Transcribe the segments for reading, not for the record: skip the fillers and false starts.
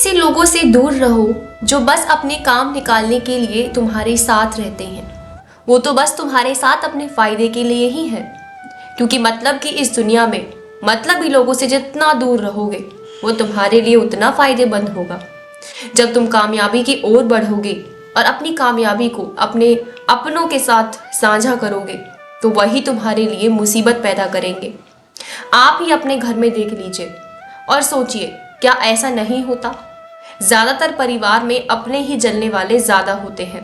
ऐसे लोगों से दूर रहो जो बस अपने काम निकालने के लिए तुम्हारे साथ रहते हैं। वो तो बस तुम्हारे साथ अपने फायदे के लिए ही है, क्योंकि मतलब कि इस दुनिया में मतलबी लोगों से जितना दूर रहोगे वो तुम्हारे लिए उतना फायदेमंद होगा। जब तुम कामयाबी की ओर बढ़ोगे और अपनी कामयाबी को अपने अपनों के साथ साझा करोगे तो वही तुम्हारे लिए मुसीबत पैदा करेंगे। आप ही अपने घर में देख लीजिए और सोचिए, क्या ऐसा नहीं होता? ज्यादातर परिवार में अपने ही जलने वाले ज्यादा होते हैं।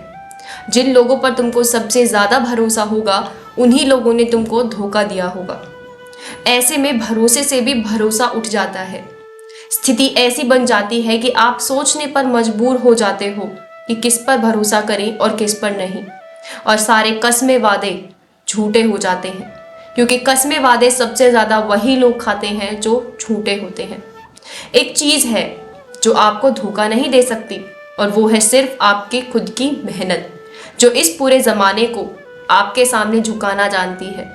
जिन लोगों पर तुमको सबसे ज्यादा भरोसा होगा उन्हीं लोगों ने तुमको धोखा दिया होगा। ऐसे में भरोसे से भी भरोसा उठ जाता है। स्थिति ऐसी बन जाती है कि आप सोचने पर मजबूर हो जाते हो कि किस पर भरोसा करें और किस पर नहीं। और सारे कस्मे वादे झूठे हो जाते हैं, क्योंकि कस्मे वादे सबसे ज्यादा वही लोग खाते हैं जो झूठे होते हैं। एक चीज है जो आपको धोखा नहीं दे सकती, और वो है सिर्फ आपकी खुद की मेहनत, जो इस पूरे जमाने को आपके सामने झुकाना जानती है।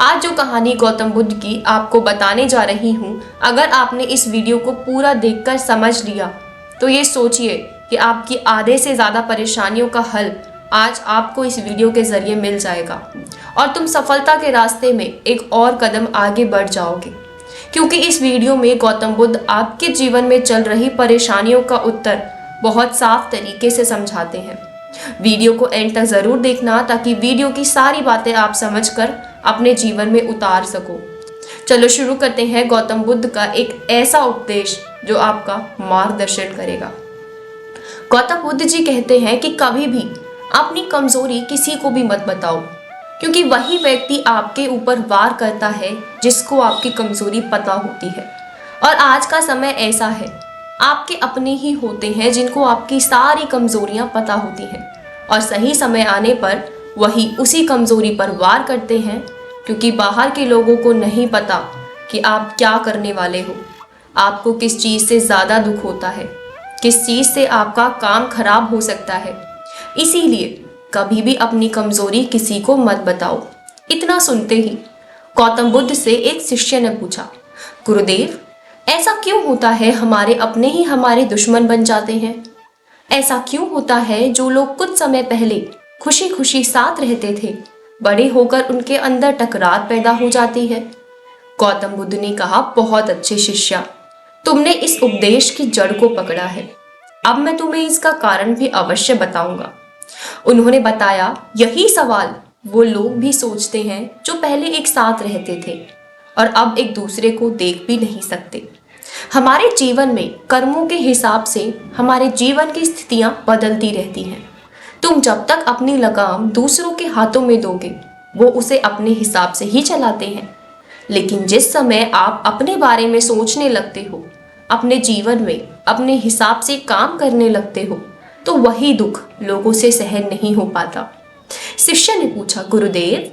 आज जो कहानी गौतम बुद्ध की आपको बताने जा रही हूँ, अगर आपने इस वीडियो को पूरा देखकर समझ लिया तो ये सोचिए कि आपकी आधे से ज़्यादा परेशानियों का हल आज आपको इस वीडियो के ज़रिए मिल जाएगा और तुम सफलता के रास्ते में एक और कदम आगे बढ़ जाओगे। क्योंकि इस वीडियो में गौतम बुद्ध आपके जीवन में चल रही परेशानियों का उत्तर बहुत साफ तरीके से समझाते हैं। वीडियो को एंड तक ज़रूर देखना ताकि वीडियो की सारी बातें आप समझकर अपने जीवन में उतार सको। चलो शुरू करते हैं गौतम बुद्ध का एक ऐसा उपदेश जो आपका मार्गदर्शन करेगा। गौतम बुद्ध जी कहते हैं कि कभी भी अपनी कमजोरी किसी को भी मत बताओ, क्योंकि वही व्यक्ति आपके ऊपर वार करता है जिसको आपकी कमजोरी पता होती है। और आज का समय ऐसा है, आपके अपने ही होते हैं जिनको आपकी सारी कमजोरियां पता होती हैं, और सही समय आने पर वही उसी कमजोरी पर वार करते हैं, क्योंकि बाहर के लोगों को नहीं पता कि आप क्या करने वाले हो, आपको किस चीज़ से ज़्यादा दुख होता है, किस चीज़ से आपका काम खराब हो सकता है। इसीलिए कभी भी अपनी कमजोरी किसी को मत बताओ। इतना सुनते ही गौतम बुद्ध से एक शिष्य ने पूछा, गुरुदेव, ऐसा क्यों होता है हमारे अपने ही हमारे दुश्मन बन जाते हैं? ऐसा क्यों होता है जो लोग कुछ समय पहले खुशी खुशी साथ रहते थे, बड़े होकर उनके अंदर टकरार पैदा हो जाती है? गौतम बुद्ध ने कहा, बहुत अच्छे शिष्या, तुमने इस उपदेश की जड़ को पकड़ा है। अब मैं तुम्हें इसका कारण भी अवश्य बताऊंगा। उन्होंने बताया, यही सवाल वो लोग भी सोचते हैं जो पहले एक साथ रहते थे और अब एक दूसरे को देख भी नहीं सकते। हमारे जीवन में कर्मों के हिसाब से हमारे जीवन की स्थितियां बदलती रहती हैं। तुम जब तक अपनी लगाम दूसरों के हाथों में दोगे वो उसे अपने हिसाब से ही चलाते हैं, लेकिन जिस समय आप अपने बारे में सोचने लगते हो, अपने जीवन में अपने हिसाब से काम करने लगते हो, तो वही दुख लोगों से सहन नहीं हो पाता। शिष्य ने पूछा, गुरुदेव,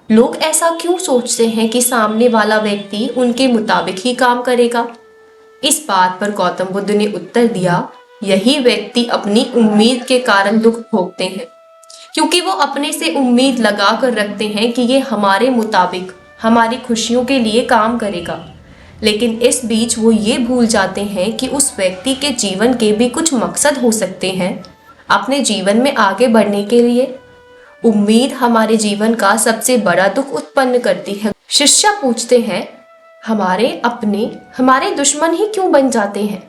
लोग ऐसा क्यों सोचते हैं कि सामने वाला व्यक्ति उनके मुताबिक ही काम करेगा? इस बात पर गौतम बुद्ध ने उत्तर दिया, यही व्यक्ति अपनी उम्मीद के कारण दुख भोगते हैं, क्योंकि वो अपने से उम्मीद लगा कर रखते हैं कि ये हमारे मुताबिक हमारी खुशियों के लिए काम करेगा। लेकिन इस बीच वो ये भूल जाते हैं कि उस व्यक्ति के जीवन के भी कुछ मकसद हो सकते हैं अपने जीवन में आगे बढ़ने के लिए। उम्मीद हमारे जीवन का सबसे बड़ा दुख उत्पन्न करती है। शिष्य पूछते हैं, हमारे अपने हमारे दुश्मन ही क्यों बन जाते हैं?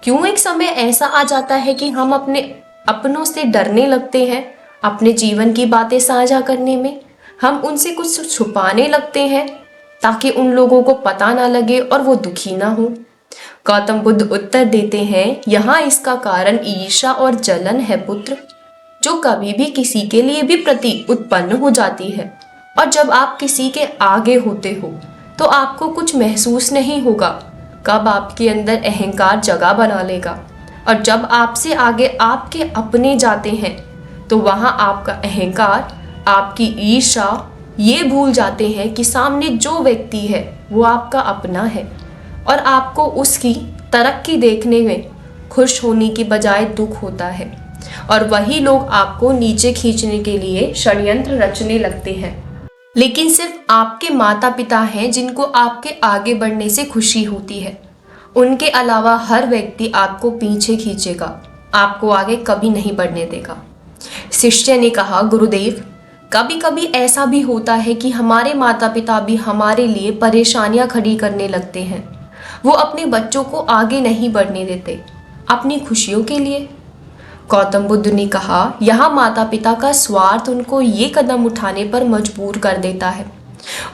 क्यों एक समय ऐसा आ जाता है कि हम अपने अपनों से डरने लगते हैं? अपने जीवन की बातें साझा करने में हम उनसे कुछ छुपाने लगते हैं ताकि उन लोगों को पता ना लगे और वो दुखी ना हो। गौतम बुद्ध उत्तर देते हैं, यहाँ इसका कारण ईर्ष्या और जलन है पुत्र, जो कभी भी किसी के लिए भी प्रति उत्पन्न हो जाती है। और जब आप किसी के आगे होते हो तो आपको कुछ महसूस नहीं होगा कब आपके अंदर अहंकार जगह बना लेगा, और जब आपसे आगे आपके अपने जाते हैं तो वहाँ आपका अहंकार, आपकी ईर्ष्या ये भूल जाते हैं कि सामने जो व्यक्ति है वो आपका अपना है, और आपको उसकी तरक्की देखने में खुश होने की बजाय दुख होता है, और वही लोग आपको नीचे खींचने के लिए षड्यंत्र रचने लगते हैं। लेकिन सिर्फ आपके माता पिता हैं जिनको आपके आगे बढ़ने से खुशी होती है। उनके अलावा हर व्यक्ति आपको पीछे खींचेगा, आपको आगे कभी नहीं बढ़ने देगा। शिष्य ने कहा, गुरुदेव, कभी कभी ऐसा भी होता है कि हमारे माता पिता भी हमारे लिए परेशानियां खड़ी करने लगते हैं। वो अपने बच्चों को आगे नहीं बढ़ने देते, अपनी खुशियों के लिए। गौतम बुद्ध ने कहा, यहाँ माता पिता का स्वार्थ उनको ये कदम उठाने पर मजबूर कर देता है।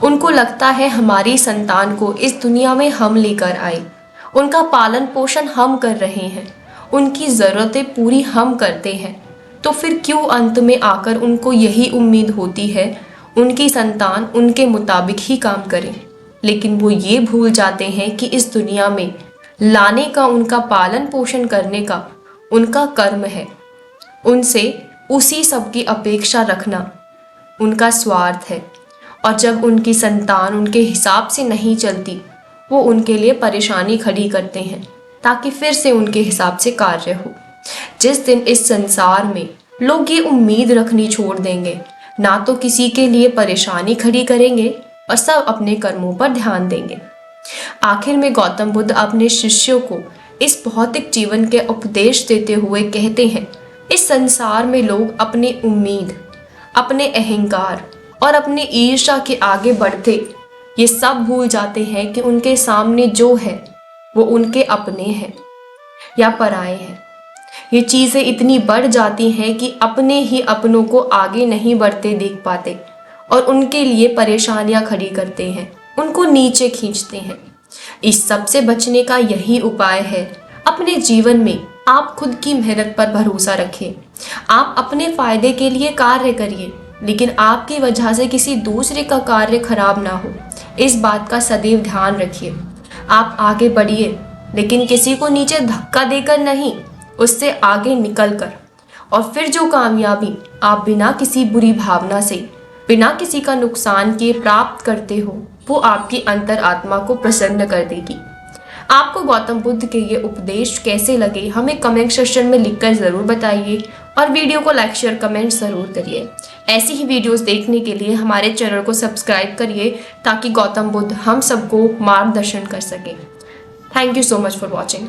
उनको लगता है हमारी संतान को इस दुनिया में हम लेकर आए, उनका पालन पोषण हम कर रहे हैं, उनकी ज़रूरतें पूरी हम करते हैं, तो फिर क्यों अंत में आकर उनको यही उम्मीद होती है उनकी संतान उनके मुताबिक ही काम करे। लेकिन वो ये भूल जाते हैं कि इस दुनिया में लाने का, उनका पालन पोषण करने का उनका कर्म है। उनसे उसी सब की अपेक्षा रखना उनका स्वार्थ है। और जब उनकी संतान उनके हिसाब से नहीं चलती, वो उनके लिए परेशानी खड़ी करते हैं ताकि फिर से उनके हिसाब से कार्य हो। जिस दिन इस संसार में लोग ये उम्मीद रखनी छोड़ देंगे, ना तो किसी के लिए परेशानी खड़ी करेंगे और सब अपने कर्मों पर ध्यान देंगे। आखिर में गौतम बुद्ध अपने शिष्यों को इस भौतिक जीवन के उपदेश देते हुए कहते हैं, इस संसार में लोग अपनी उम्मीद, अपने अहंकार और अपनी ईर्ष्या के आगे बढ़ते ये सब भूल जाते हैं कि उनके सामने जो है वो उनके अपने हैं या पराए हैं। ये चीज़ें इतनी बढ़ जाती हैं कि अपने ही अपनों को आगे नहीं बढ़ते देख पाते और उनके लिए परेशानियां खड़ी करते हैं, उनको नीचे खींचते हैं। इस सब से बचने का यही उपाय है, अपने जीवन में आप खुद की मेहनत पर भरोसा रखें। आप अपने फायदे के लिए कार्य करिए, लेकिन आपकी वजह से किसी दूसरे का कार्य खराब ना हो, इस बात का सदैव ध्यान रखिए। आप आगे बढ़िए, लेकिन किसी को नीचे धक्का देकर नहीं, उससे आगे निकल कर। और फिर जो कामयाबी आप बिना किसी बुरी भावना से, बिना किसी का नुकसान किए प्राप्त करते हो, वो आपकी अंतर आत्मा को प्रसन्न कर देगी। आपको गौतम बुद्ध के ये उपदेश कैसे लगे हमें कमेंट सेक्शन में लिखकर ज़रूर बताइए और वीडियो को लाइक शेयर कमेंट ज़रूर करिए। ऐसी ही वीडियोस देखने के लिए हमारे चैनल को सब्सक्राइब करिए ताकि गौतम बुद्ध हम सबको मार्गदर्शन कर सके। Thank you so much for watching.